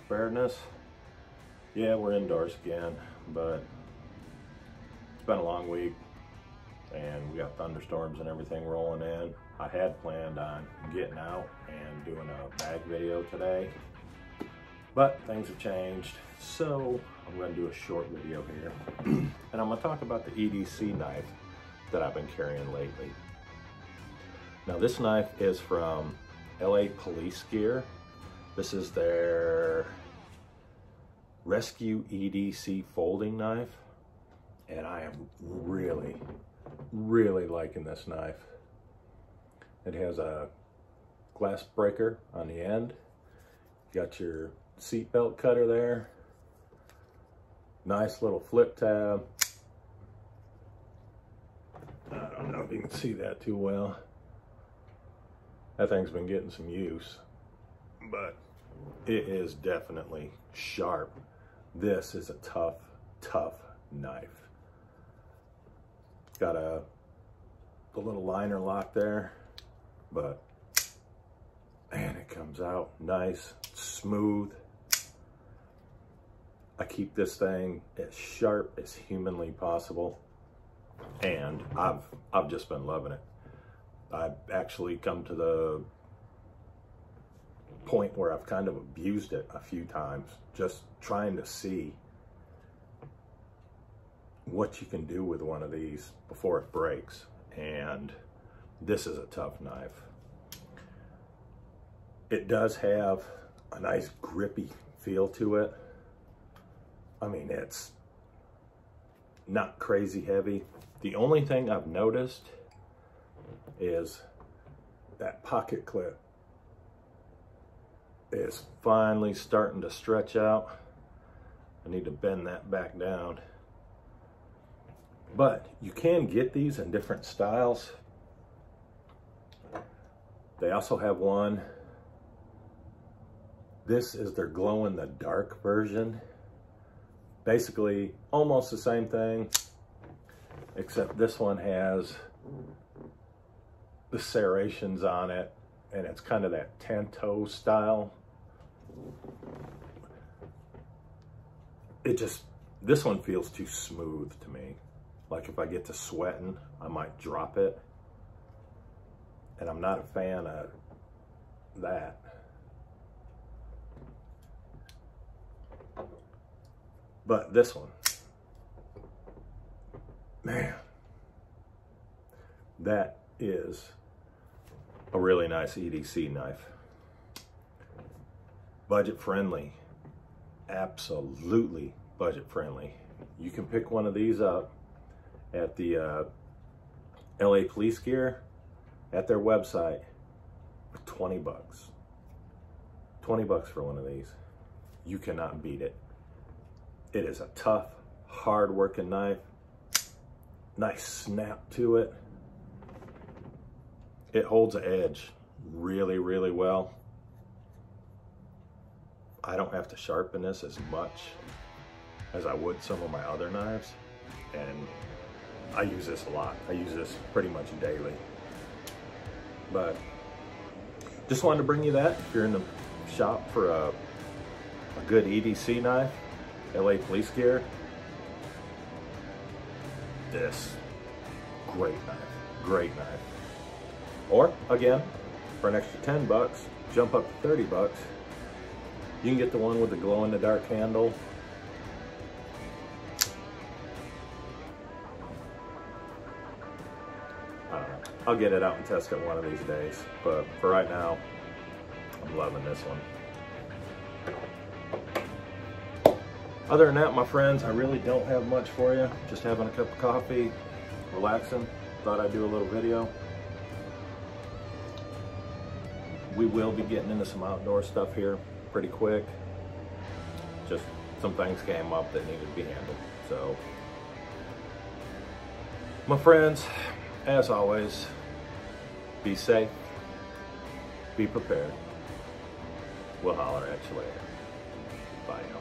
preparedness. Yeah, we're indoors again, but it's been a long week and we got thunderstorms and everything rolling in. I had planned on getting out and doing a bag video today, but things have changed. So I'm going to do a short video here and I'm going to talk about the EDC knife that I've been carrying lately. Now this knife is from LA Police Gear. This is their Rescue EDC folding knife, and I am really liking this knife. It has a glass breaker on the end. You got your seat belt cutter there. Nice little flip tab. I don't know if you can see that too well. That thing's been getting some use, but it is definitely sharp. This is a tough knife. Got the little liner lock there, but man, it comes out nice, smooth. I keep this thing as sharp as humanly possible, and I've just been loving it. I've actually come to the point where I've kind of abused it a few times, just trying to see what you can do with one of these before it breaks. And this is a tough knife. It does have a nice grippy feel to it. I mean, it's not crazy heavy. The only thing I've noticed is that pocket clip is finally starting to stretch out. I need to bend that back down. But you can get these in different styles. They also have one. This is their glow in the dark version. Basically almost the same thing, except this one has the serrations on it, and it's kind of that Tanto style. This one feels too smooth to me. Like if I get to sweating, I might drop it, and I'm not a fan of that. But this one, man, that is a really nice EDC knife. Budget friendly, absolutely budget friendly. You can pick one of these up at the LA Police Gear at their website for 20 bucks. 20 bucks for one of these. You cannot beat it. It is a tough, hard working knife. Nice snap to it. It holds an edge really well. I don't have to sharpen this as much as I would some of my other knives, and I use this a lot. I use this pretty much daily. But just wanted to bring you that. If you're in the shop for a good EDC knife, LA Police Gear, this, great knife. Or again, for an extra 10 bucks, jump up to 30 bucks. You can get the one with the glow in the dark handle. I don't know. I'll get it out and test it one of these days, but for right now, I'm loving this one. Other than that, my friends, I really don't have much for you. Just having a cup of coffee, relaxing. Thought I'd do a little video. We will be getting into some outdoor stuff here pretty quick. Just some things came up that needed to be handled. So, my friends, as always, be safe, be prepared. We'll holler at you later. Bye now.